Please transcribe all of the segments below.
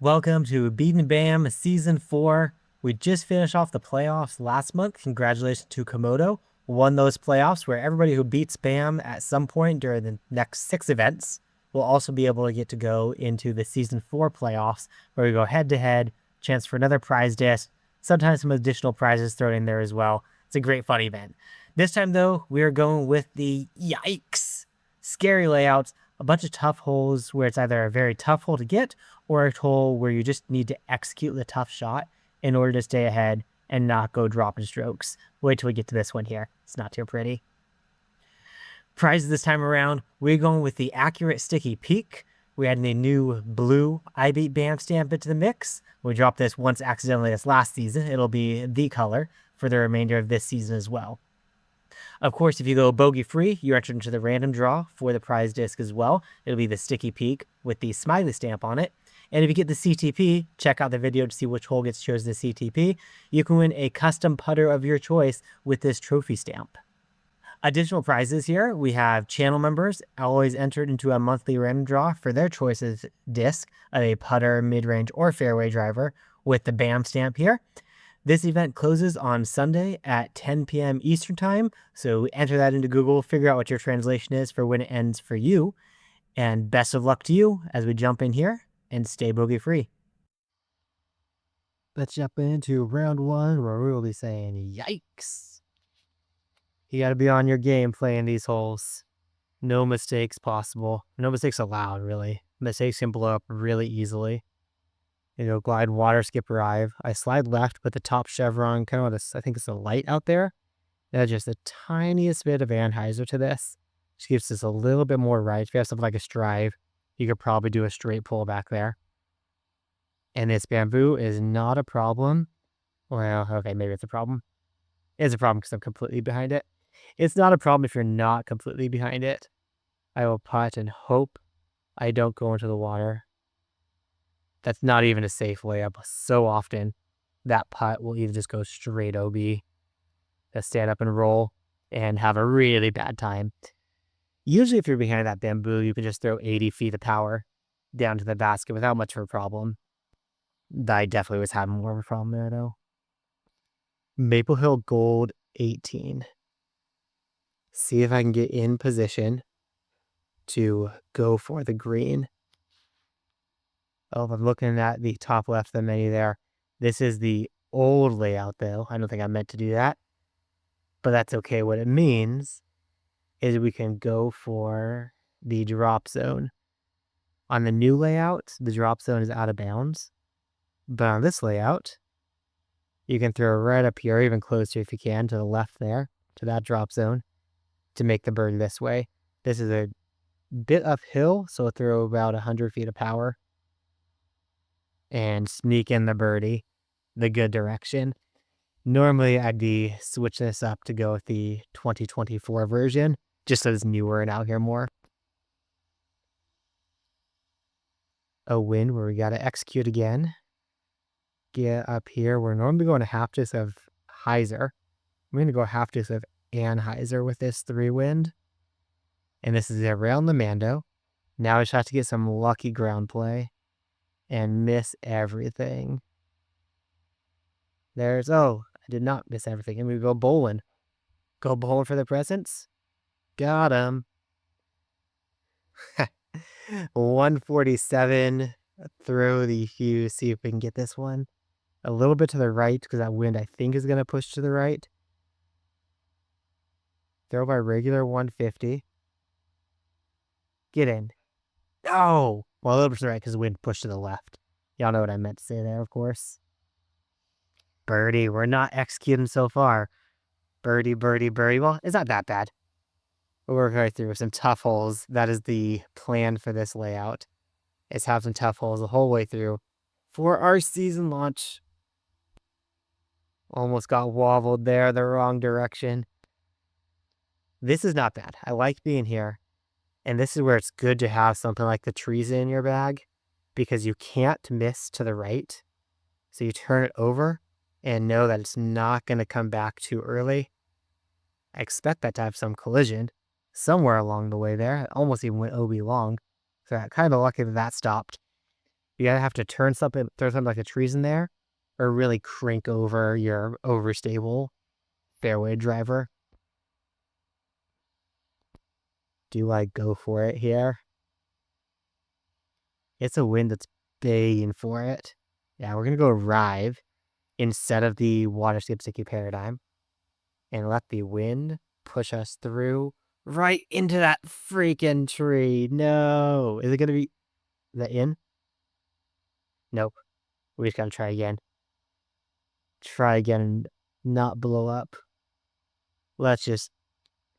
Welcome to Beat and Bam Season 4. We just finished off the playoffs last month. Congratulations to Komodo. Won those playoffs where everybody who beats Bam at some point during the next 6 events will also be able to get to go into the Season 4 playoffs where we go head-to-head, chance for another prize disc, sometimes some additional prizes thrown in there as well. It's a great fun event. This time, though, we are going with the yikes, scary layouts, a bunch of tough holes where it's either a very tough hole to get or a hole where you just need to execute the tough shot in order to stay ahead and not go dropping strokes. Wait till we get to this one here. It's not too pretty. Prizes this time around, we're going with the accurate sticky peak. We added a new blue I Beat Bam stamp into the mix. We dropped this once accidentally this last season. It'll be the color for the remainder of this season as well. Of course, if you go bogey free, you're entered into the random draw for the prize disc as well. It'll be the sticky peak with the smiley stamp on it. And if you get the CTP, check out the video to see which hole gets chosen the CTP. You can win a custom putter of your choice with this trophy stamp. Additional prizes here, we have channel members always entered into a monthly random draw for their choices disc of a putter, mid-range, or fairway driver with the BAM stamp here. This event closes on Sunday at 10 p.m. Eastern Time, so enter that into Google, figure out what your translation is for when it ends for you, and best of luck to you as we jump in here and stay bogey free. Let's jump into round one where we will be saying yikes. You got to be on your game playing these holes. No mistakes possible. No mistakes allowed, really. Mistakes can blow up really easily. Glide, water, skip, arrive. I slide left, put the top chevron, kind of this, I think it's a light out there. That's just the tiniest bit of anhyzer to this. Just gives us a little bit more right. If you have something like a strive, you could probably do a straight pull back there. And this bamboo is not a problem. Well, okay, maybe it's a problem. It's a problem because I'm completely behind it. It's not a problem if you're not completely behind it. I will putt and hope I don't go into the water. That's not even a safe layup. So often that putt will either just go straight OB, stand up and roll, and have a really bad time. Usually if you're behind that bamboo, you can just throw 80 feet of power down to the basket without much of a problem. I definitely was having more of a problem there, though. Maple Hill Gold 18. See if I can get in position to go for the green. Oh, I'm looking at the top left of the menu there. This is the old layout, though. I don't think I meant to do that, but that's okay. What it means is we can go for the drop zone. On the new layout, the drop zone is out of bounds, but on this layout, you can throw right up here, even closer if you can, to the left there, to that drop zone, to make the birdie this way. This is a bit uphill, so I'll throw about 100 feet of power and sneak in the birdie the good direction. Normally, I'd be switching this up to go with the 2024 version, just so it's newer and out here more. A win where we got to execute again. Get up here. We're normally going to half disc of Heiser. I'm going to go half disc of Anheuser with this 3-wind. And this is around the Mando. Now I just have to get some lucky ground play and miss everything. Oh, I did not miss everything. And we go bowling. Go bowling for the presents. Got him. 147. Throw the hue. See if we can get this one a little bit to the right because that wind I think is going to push to the right. Throw by regular 150. Get in. Oh, well, a little bit to the right because the wind pushed to the left. Y'all know what I meant to say there, of course. Birdie. We're not executing so far. Birdie, birdie, birdie. Well, it's not that bad. We'll work right through some tough holes. That is the plan for this layout. Is have some tough holes the whole way through for our season launch. Almost got wobbled there the wrong direction. This is not bad. I like being here. And this is where it's good to have something like the trees in your bag because you can't miss to the right. So you turn it over and know that it's not going to come back too early. I expect that to have some collision somewhere along the way there. I almost even went OB long. So I'm kind of lucky that stopped You gotta have to throw something like the trees in there, or really crank over your overstable fairway driver. Do I go for it here? It's a wind that's begging for it. Yeah, we're gonna go Rive instead of the water skip sticky paradigm, and let the wind push us through right into that freaking tree. No, is it gonna be the in? Nope. We just gotta try again. Try again and not blow up. Let's just.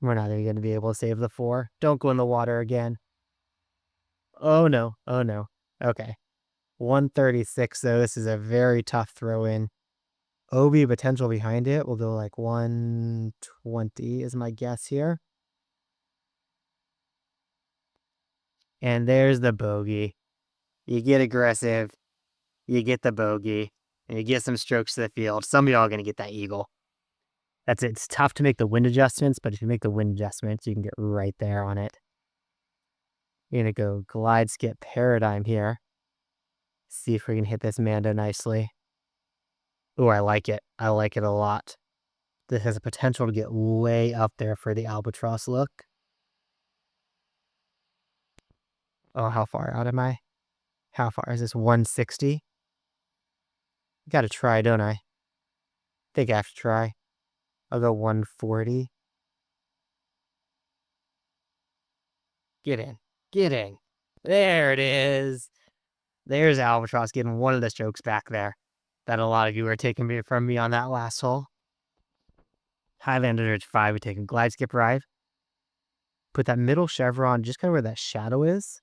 We're not even gonna be able to save the 4. Don't go in the water again. Oh no. Oh no. Okay. 136, though. This is a very tough throw in. OB potential behind it. We'll go like 120 is my guess here. And there's the bogey. You get aggressive. You get the bogey. And you get some strokes to the field. Some of y'all are going to get that eagle. That's it. It's tough to make the wind adjustments, but if you make the wind adjustments, you can get right there on it. You're going to go glide skip paradigm here. See if we can hit this Mando nicely. Oh, I like it. I like it a lot. This has a potential to get way up there for the albatross look. Oh, how far out am I? How far is this? 160? Gotta try, don't I? Think I have to try. I'll go 140. Get in. Get in. There it is. There's albatross getting one of the strokes back there that a lot of you are taking from me on that last hole. Highlander Ridge 5, we take a glide skip ride. Put that middle chevron just kind of where that shadow is.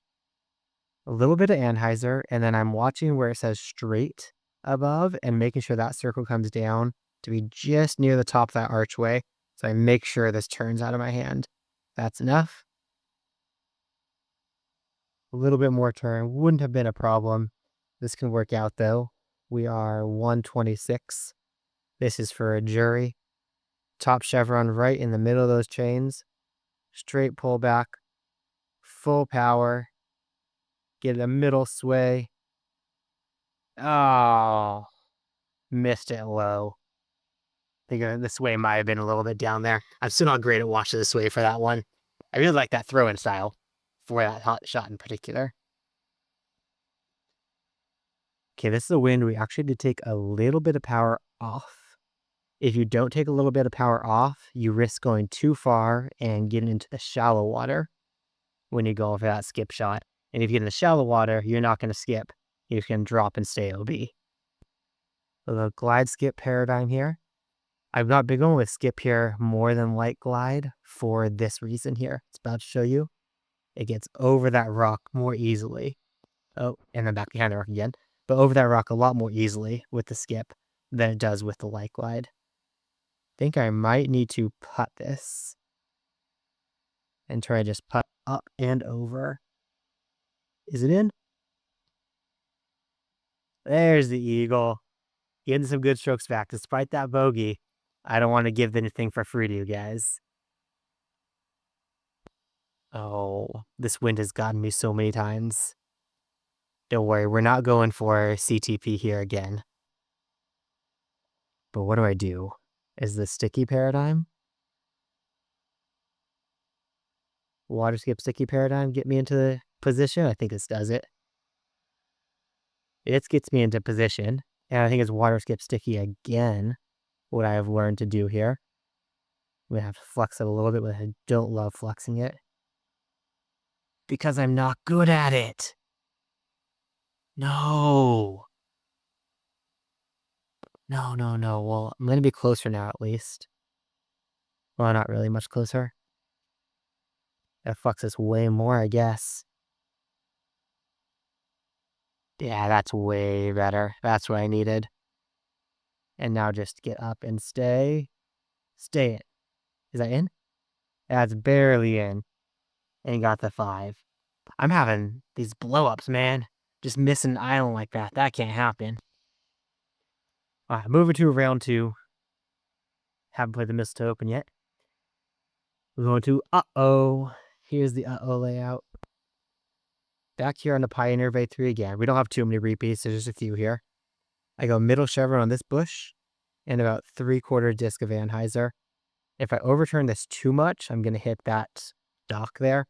A little bit of Anheuser, and then I'm watching where it says straight above and making sure that circle comes down to be just near the top of that archway. So I make sure this turns out of my hand. That's enough. A little bit more turn wouldn't have been a problem. This can work out though. We are 126. This is for a jury. Top chevron right in the middle of those chains. Straight pullback. Full power. Get a middle sway. Oh, missed it low. I think this sway might have been a little bit down there. I'm still not great at watching the sway for that one. I really like that throw-in style for that hot shot in particular. Okay, this is a wind we actually need to take a little bit of power off. If you don't take a little bit of power off, you risk going too far and getting into the shallow water when you go for that skip shot. And if you get in the shallow water, you're not going to skip. You can drop and stay OB. So the glide skip paradigm here. I've not been going with skip here more than light glide for this reason here. It's about to show you. It gets over that rock more easily. Oh, and then back behind the rock again. But over that rock a lot more easily with the skip than it does with the light glide. I think I might need to putt this. And try to just putt up and over. Is it in? There's the eagle. Getting some good strokes back. Despite that bogey, I don't want to give anything for free to you guys. Oh, this wind has gotten me so many times. Don't worry, we're not going for CTP here again. But what do I do? Is the sticky paradigm? Water skip sticky paradigm get me into the position? I think this does it. It gets me into position. And I think it's water skip sticky again, what I have learned to do here. I'm going to have to flex it a little bit, but I don't love flexing it. Because I'm not good at it. No. No. Well, I'm going to be closer now at least. Well, not really much closer. That flexes way more, I guess. Yeah, that's way better. That's what I needed. And now just get up and stay. Stay it. Is that in? That's barely in. And got the 5. I'm having these blow-ups, man. Just missing an island like that. That can't happen. Alright, moving to round 2. Haven't played the Mistletoe Open yet. We're going to uh-oh. Here's the uh-oh layout. back here on the Pioneer Bay 3 again. We don't have too many repeats, there's just a few here. I go middle chevron on this bush and about 3/4 disc of anhyzer. If I overturn this too much, I'm going to hit that dock there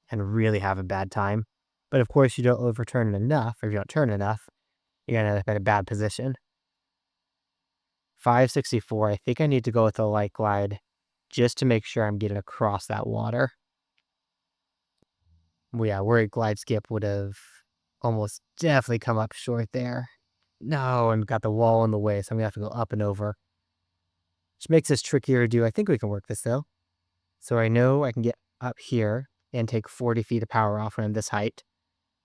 and really have a bad time. But of course, you don't overturn it enough, or if you don't turn enough, you're going to end up in a bad position. 564, I think I need to go with a light glide just to make sure I'm getting across that water. Well, yeah, where a glide skip would have almost definitely come up short there. No, and got the wall in the way, so I'm going to have to go up and over. Which makes this trickier to do. I think we can work this, though. So I know I can get up here and take 40 feet of power off when I'm this height.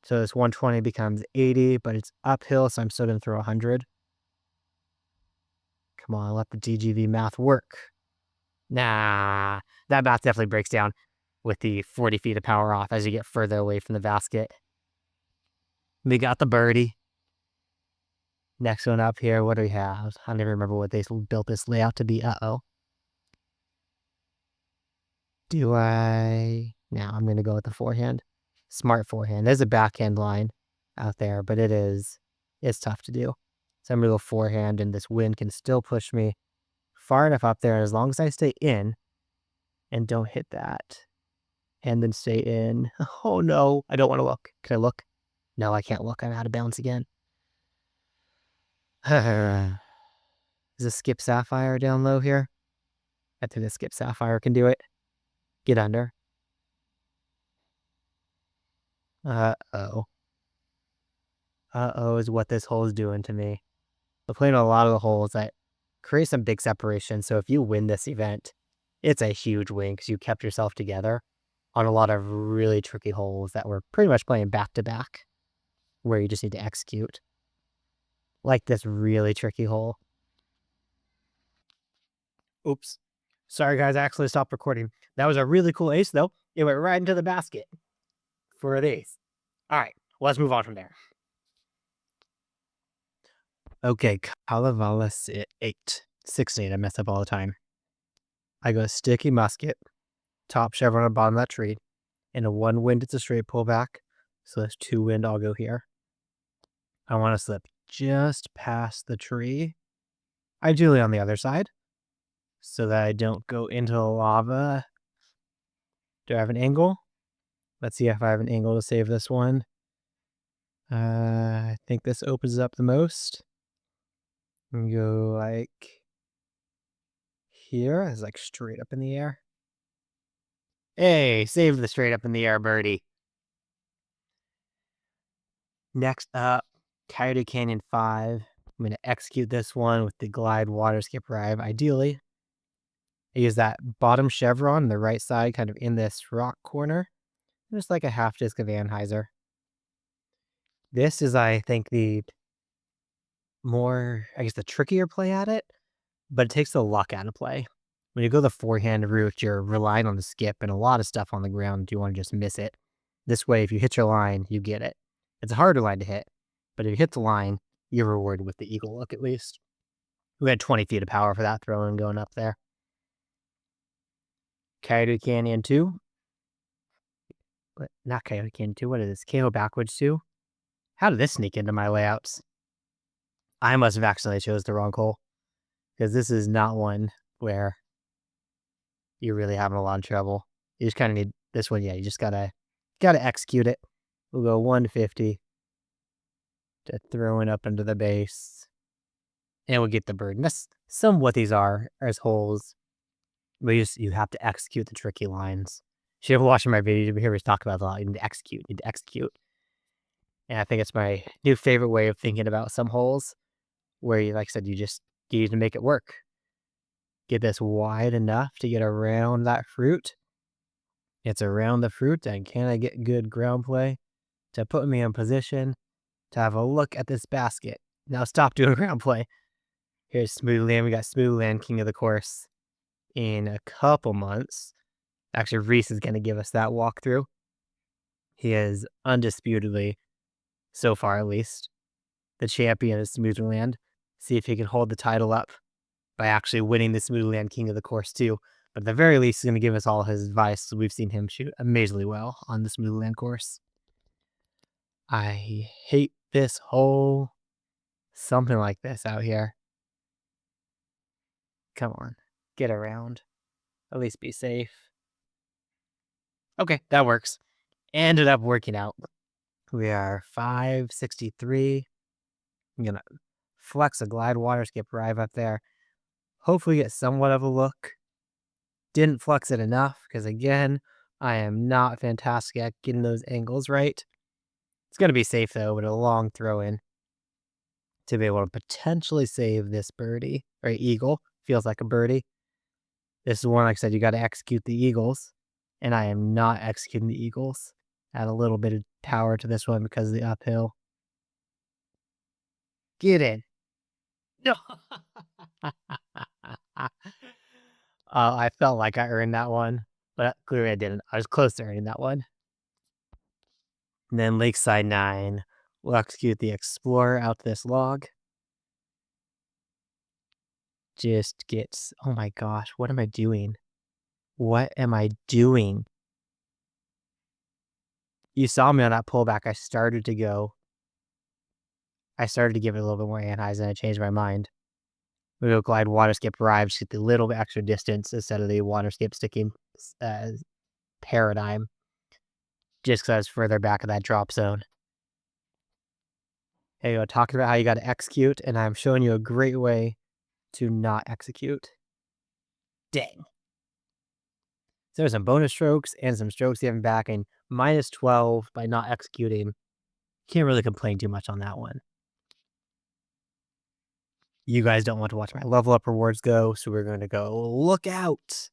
So this 120 becomes 80, but it's uphill, so I'm still going to throw 100. Come on, let the DGV math work. Nah, that math definitely breaks down with the 40 feet of power off as you get further away from the basket. We got the birdie. Next one up here, what do we have? I don't even remember what they built this layout to be. Uh-oh. Do I... Now I'm going to go with the forehand. Smart forehand. There's a backhand line out there, but it's tough to do. So I'm going to go forehand, and this wind can still push me far enough up there. And as long as I stay in and don't hit that, and then stay in. Oh no, I don't want to look. Can I look? No, I can't look. I'm out of bounds again. Is a skip sapphire down low here? I think the skip sapphire can do it. Get under. Uh-oh. Uh-oh is what this hole is doing to me. We're playing a lot of the holes that create some big separation. So if you win this event, it's a huge win because you kept yourself together on a lot of really tricky holes that we're pretty much playing back-to-back, where you just need to execute. Like this really tricky hole. Oops. Sorry, guys, I actually stopped recording. That was a really cool ace, though. It went right into the basket for an ace. All right, let's move on from there. Okay, Kalevala 8. 6-8, I mess up all the time. I go sticky musket, top chevron on the bottom of that tree. And a 1 wind, it's a straight pullback. So that's 2 wind, I'll go here. I want to slip just past the tree. Ideally on the other side, so that I don't go into the lava. Do I have an angle? Let's see if I have an angle to save this one. I think this opens up the most. And go like here. It's like straight up in the air. Hey, save the straight up in the air birdie. Next up, Coyote Canyon 5. I'm going to execute this one with the glide water skip drive. Ideally, I use that bottom chevron on the right side, kind of in this rock corner. Just like a half disc of anhyzer. This is, I think, the more, I guess, the trickier play at it, but it takes the luck out of play. When you go the forehand route, you're relying on the skip and a lot of stuff on the ground. You want to just miss it. This way, if you hit your line, you get it. It's a harder line to hit, but if you hit the line, you're rewarded with the eagle look at least. We had 20 feet of power for that throw and going up there. Coyote Canyon 2. But not Coyote Canyon 2. What is this? KO backwards 2. How did this sneak into my layouts? I must have accidentally chose the wrong hole, because this is not one where you're really having a lot of trouble. You just kind of need this one. Yeah, you just gotta execute it. We'll go 150 to throwing up into the base, and we'll get the bird. And that's some of what these are as holes. But you have to execute the tricky lines. If you're watching my video, you hear me talk about that a lot. You need to execute. And I think it's my new favorite way of thinking about some holes, where you, like I said, you need to make it work. Get this wide enough to get around that fruit. It's around the fruit, and can I get good ground play to put me in position to have a look at this basket? Now stop doing ground play. Here's Smooth Land. We got Smooth Land, king of the course, in a couple months. Actually, Reese is going to give us that walkthrough. He is undisputedly, so far at least, the champion of Smooth Land. See if he can hold the title up by actually winning the Smooth Land king of the course too. But at the very least, he's going to give us all his advice. So we've seen him shoot amazingly well on the Smooth Land course. I hate this hole. Something like this out here. Come on. Get around. At least be safe. Okay, that works. Ended up working out. We are 563. I'm gonna flex a glide water skip right up there. Hopefully get somewhat of a look. Didn't flex it enough because again, I am not fantastic at getting those angles right. It's gonna be safe though with a long throw in to be able to potentially save this birdie or eagle. Feels like a birdie. This is one, like I said, you got to execute the eagles, and I am not executing the eagles. Add a little bit of power to this one because of the uphill. Get in. No. I felt like I earned that one, but clearly I didn't. I was close to earning that one. And then Lakeside 9. We'll execute the Explorer out this log. Just gets. Oh my gosh, what am I doing? What am I doing? You saw me on that pullback. I started to give it a little bit more anhys, and I changed my mind. We go glide water skip arrive, just get the little bit extra distance instead of the water skip sticking paradigm. Just because I was further back of that drop zone. Hey, go talking about how you got to execute, and I'm showing you a great way to not execute. Dang. So there's some bonus strokes and some strokes given back, and minus 12 by not executing. Can't really complain too much on that one. You guys don't want to watch my level up rewards go, so we're going to go look out.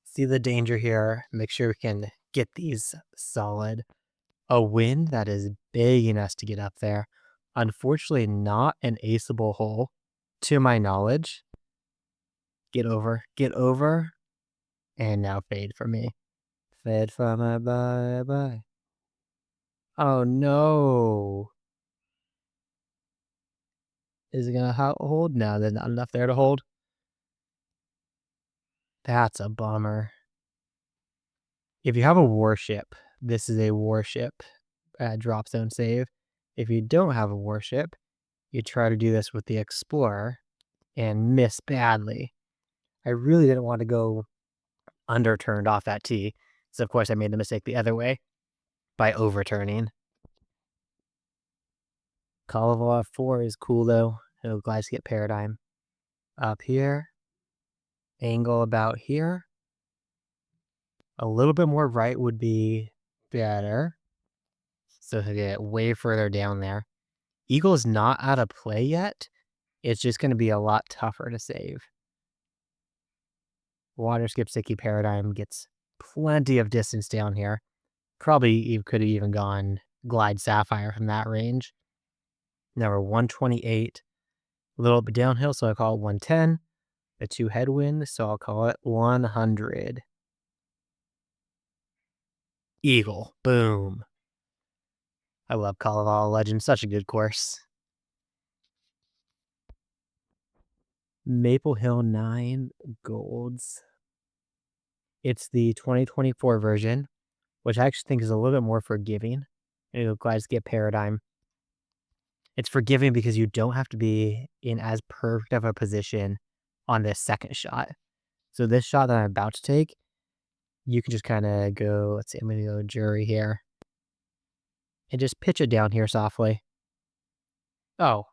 See the danger here. Make sure we can get these solid. A win that is begging us to get up there. Unfortunately, not an aceable hole, to my knowledge. Get over, and now fade for me. Fade for my bye-bye. Oh no. Is it gonna hold? No, there's not enough there to hold. That's a bummer. If you have a warship, this is a warship drop zone save. If you don't have a warship, you try to do this with the Explorer and miss badly. I really didn't want to go underturned off that tee. So of course I made the mistake the other way by overturning. Call of Law 4 is cool though. It'll glide skip paradigm. Up here. Angle about here. A little bit more right would be better. So to get way further down there. Eagle's not out of play yet. It's just going to be a lot tougher to save. Water skip sticky paradigm gets plenty of distance down here. Probably you could have even gone glide sapphire from that range. Now we're 128. A little bit downhill, so I call it 110. The 2 headwind, so I'll call it 100. Eagle. Boom. I love Colorado Legend. Such a good course. Maple Hill 9 Golds. It's the 2024 version, which I actually think is a little bit more forgiving. It'll glide skip paradigm. It's forgiving because you don't have to be in as perfect of a position on this second shot. So this shot that I'm about to take, you can just kind of go, let's see, I'm going to go jury here. And just pitch it down here softly. Oh,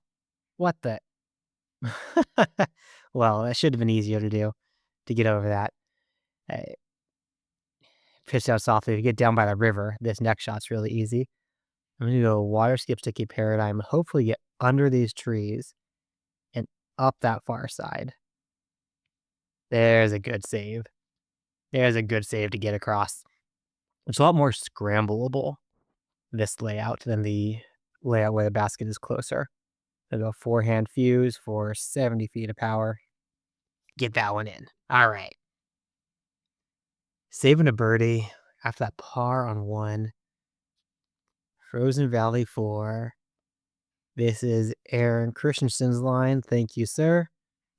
what the? Well, that should have been easier to do, to get over that. Pitch down softly. If you get down by the river, this next shot's really easy. I'm going to go water skip sticky paradigm, hopefully get under these trees and up that far side. There's a good save. There's a good save to get across. It's a lot more scrambleable, this layout, than the layout where the basket is closer. I'll go forehand fuse for 70 feet of power. Get that one in. All right. Saving a birdie after that par on 1. Frozen Valley 4. This is Aaron Christensen's line. Thank you, sir.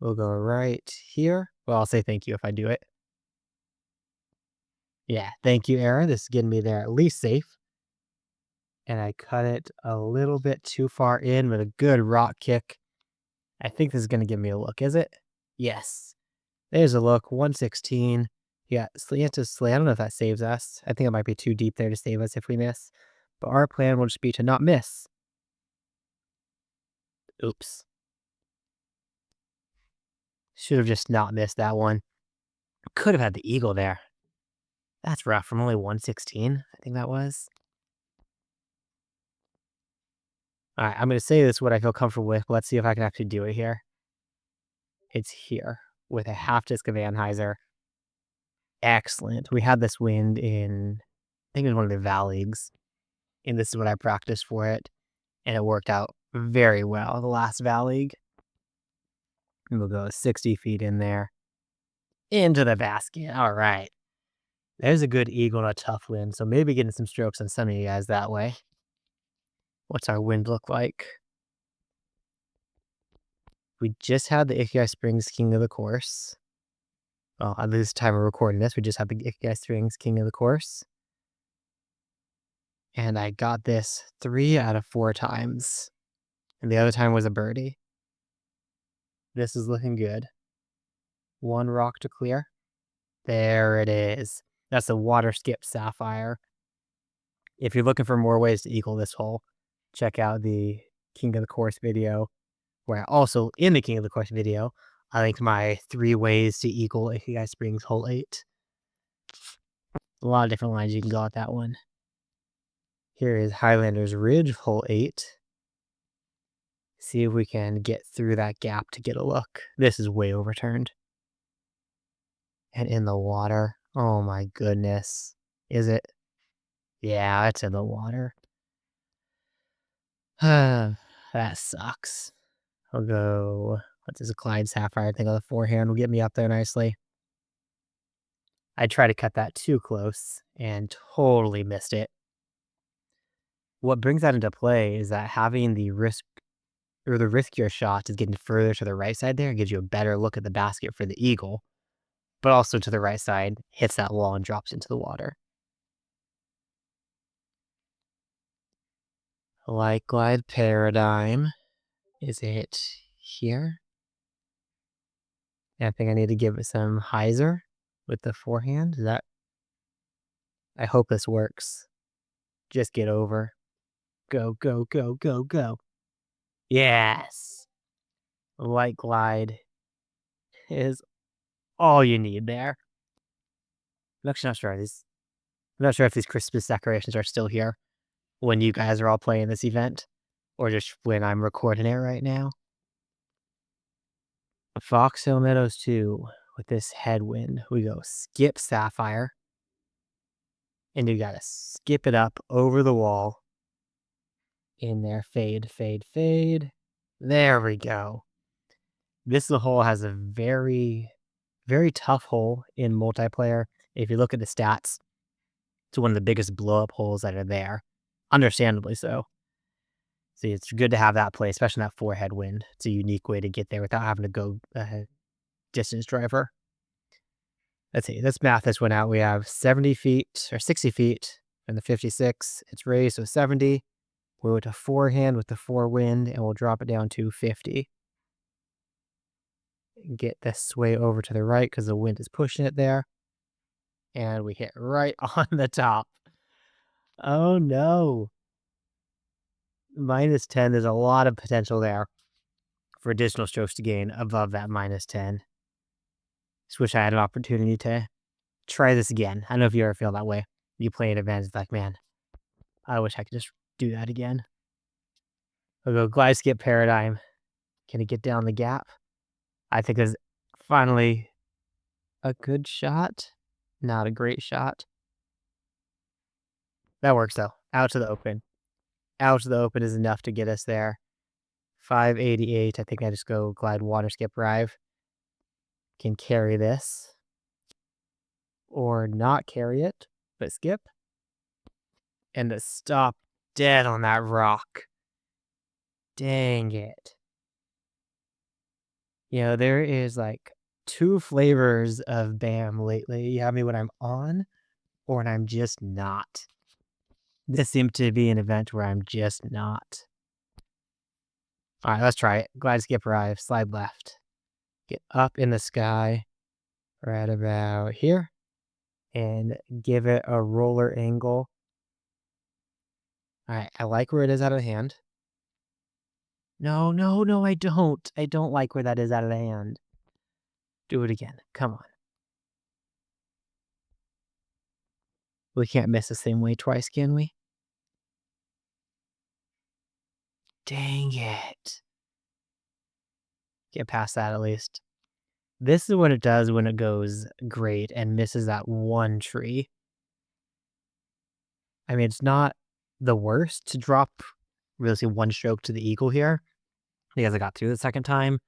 We'll go right here. Well, I'll say thank you if I do it. Yeah, thank you, Aaron. This is getting me there at least safe. and I cut it a little bit too far in with a good rock kick. I think this is going to give me a look, is it? Yes. There's a look, 116. Yeah, slanted slay. I don't know if that saves us. I think it might be too deep there to save us if we miss. But our plan will just be to not miss. Oops. Should have just not missed that one. Could have had the eagle there. That's rough from only 116, I think that was. All right, I'm going to say this what I feel comfortable with. But let's see if I can actually do it here. It's here with a half disc of Anheuser. Excellent. We had this wind in, I think it was one of the Val leagues. And this is what I practiced for it. And it worked out very well. The last Val league. And we'll go 60 feet in there. Into the basket. All right. There's a good eagle and a tough wind. So maybe getting some strokes on some of you guys that way. What's our wind look like? We just had the Ikigai Springs King of the Course. Well, at this time of recording this, we just had the Ikigai Springs King of the Course. And I got this 3 out of 4 times. And the other time was a birdie. This is looking good. 1 rock to clear. There it is. That's a water skip sapphire. If you're looking for more ways to eagle this hole, check out the King of the Course video, where also in the King of the Course video, I linked my 3 ways to eagle Ikigai Springs hole 8. A lot of different lines you can go at that one. Here is Highlander's Ridge hole 8. See if we can get through that gap to get a look. This is way overturned. And in the water. Oh my goodness. Is it? Yeah, it's in the water. That sucks. I'll go, what's this, a Clyde Sapphire? I think on the forehand will get me up there nicely. I tried to cut that too close and totally missed it. What brings that into play is that having the risk or the riskier shot is getting further to the right side there. It gives you a better look at the basket for the eagle, but also to the right side, hits that wall and drops into the water. Light glide paradigm. Is it here? I think I need to give it some hyzer with the forehand. Is that? I hope this works. Just get over. Go, go, go, go, go. Yes. Light glide is all you need there. I'm actually not sure. I'm not sure if these Christmas decorations are still here when you guys are all playing this event, or just when I'm recording it right now. Fox Hill Meadows 2, with this headwind, we go skip Sapphire, and you gotta skip it up over the wall. In there, fade, fade, fade. There we go. This hole has a very, very tough hole in multiplayer. If you look at the stats, it's one of the biggest blow-up holes that are there. Understandably so. See, it's good to have that play, especially that forehead wind. It's a unique way to get there without having to go distance driver. Let's see, let's math this one out. We have 70 feet or 60 feet in the 56. It's raised, so 70. We'll go to forehand with the forewind, and we'll drop it down to 50. Get this sway over to the right because the wind is pushing it there. And we hit right on the top. Oh no. -10, there's a lot of potential there for additional strokes to gain above that -10. Just wish I had an opportunity to try this again. I don't know if you ever feel that way. You play an event, it's like, man, I wish I could just do that again. I'll go glide skip paradigm. Can it get down the gap? I think it's finally a good shot. Not a great shot. That works though. Out to the open. Out to the open is enough to get us there. 588. I think I just go glide water skip drive. Can carry this. Or not carry it, but skip. And to stop dead on that rock. Dang it. You know, there is like 2 flavors of BAM lately. You have me when I'm on or when I'm just not. This seemed to be an event where I'm just not. Alright, let's try it. Glide skip arrive, slide left. Get up in the sky, right about here, and give it a roller angle. Alright, I like where it is out of hand. No, no, no, I don't. I don't like where that is out of the hand. Do it again. Come on. We can't miss the same way twice, can we? Dang it. Get past that at least. This is what it does when it goes great and misses that one tree. I mean, it's not the worst to drop really one stroke to the eagle here because I got through the second time,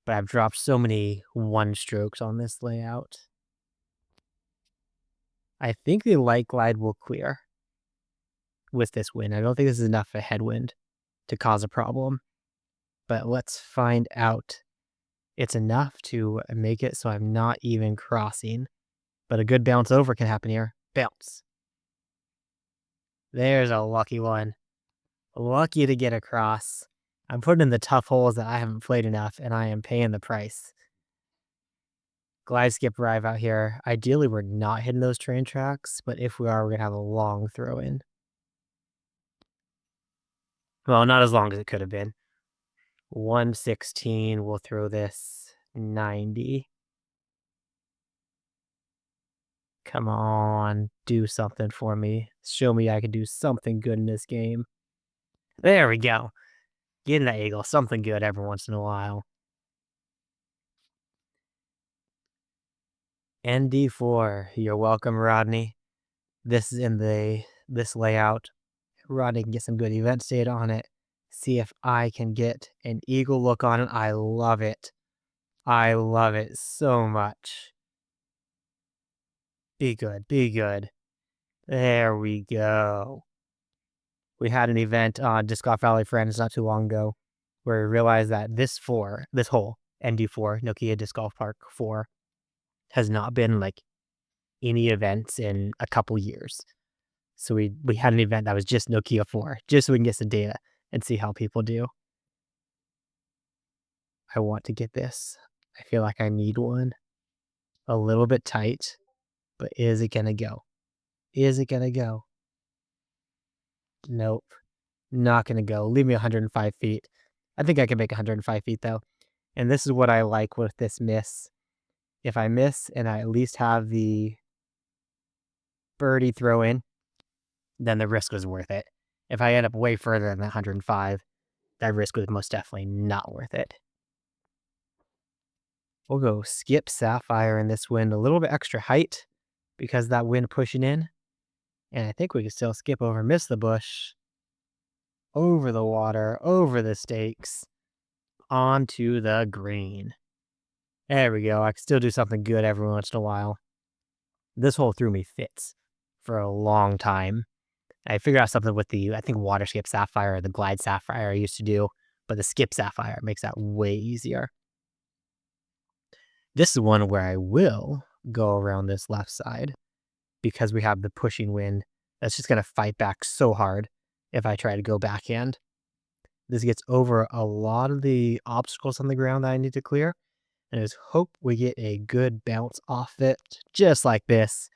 but I've dropped so many one strokes on this layout. I think the light glide will clear with this wind. I don't think this is enough of a headwind to cause a problem, but let's find out. It's enough to make it so I'm not even crossing, but a good bounce over can happen here. Bounce. There's a lucky one. Lucky to get across. I'm putting in the tough holes that I haven't played enough, and I am paying the price. Glide skip arrive out here. Ideally, we're not hitting those train tracks, but if we are, we're going to have a long throw in. Well, not as long as it could have been. 116, we'll throw this 90. Come on, do something for me. Show me I can do something good in this game. There we go. Getting that eagle, something good every once in a while. ND4, you're welcome, Rodney. This is in this layout. Rodney can get some good events data on it. See if I can get an eagle look on it. I love it. I love it so much. Be good, be good. There we go. We had an event on Disc Golf Valley Friends not too long ago where we realized that this hole, ND4, Nokia Disc Golf Park 4, has not been like any events in a couple years. So we had an event that was just Nokia 4, just so we can get some data and see how people do. I want to get this. I feel like I need one. A little bit tight, but is it gonna go? Is it gonna go? Nope. Not gonna go. Leave me 105 feet. I think I can make 105 feet though. And this is what I like with this miss. If I miss and I at least have the birdie throw in, then the risk was worth it. If I end up way further than 105, that risk was most definitely not worth it. We'll go skip Sapphire in this wind, a little bit extra height because that wind pushing in. And I think we can still skip over, miss the bush, over the water, over the stakes, onto the green. There we go. I can still do something good every once in a while. This hole threw me fits for a long time. I figured out something with I think water skip Sapphire or the glide Sapphire I used to do, but the skip Sapphire makes that way easier. This is one where I will go around this left side because we have the pushing wind that's just going to fight back so hard if I try to go backhand. This gets over a lot of the obstacles on the ground that I need to clear, and I just hope we get a good bounce off it, just like this.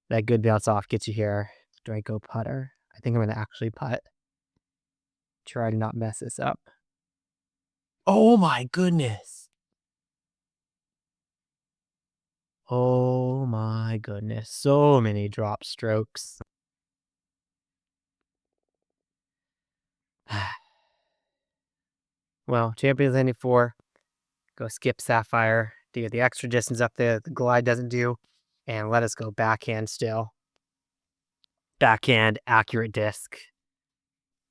That good bounce off gets you here. Do I go putter? I think I'm going to actually putt. Try to not mess this up. Oh my goodness. Oh my goodness. So many drop strokes. Well, Champions 94. Go skip Sapphire to get the extra distance up there the glide doesn't do. And let us go backhand still. Backhand, accurate disc.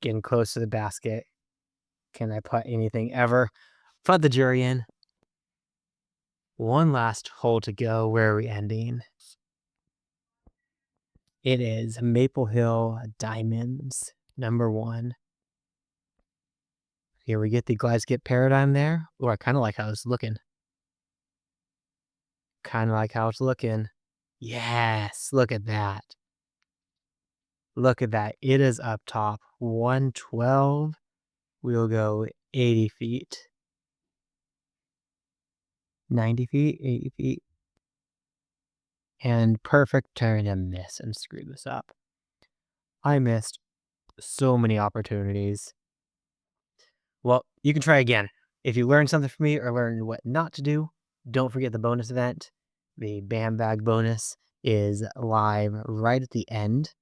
Getting close to the basket. Can I putt anything ever? Put the jury in. One last hole to go. Where are we ending? It is Maple Hill Diamonds, number 1. Here we get the glide skip paradigm there. Oh, I kind of like how it's looking. Kind of like how it's looking. Yes, look at that. Look at that. It is up top. 112. We'll go 80 feet. 90 feet, 80 feet. And perfect turn to miss and screw this up. I missed so many opportunities. Well, you can try again. If you learned something from me or learned what not to do, don't forget the bonus event. The BAM bag bonus is live right at the end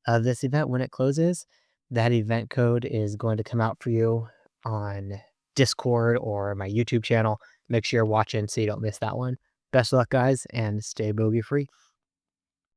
of this event when it closes. That event code is going to come out for you on Discord or my YouTube channel. Make sure you're watching so you don't miss that one. Best of luck, guys, and stay bogey free.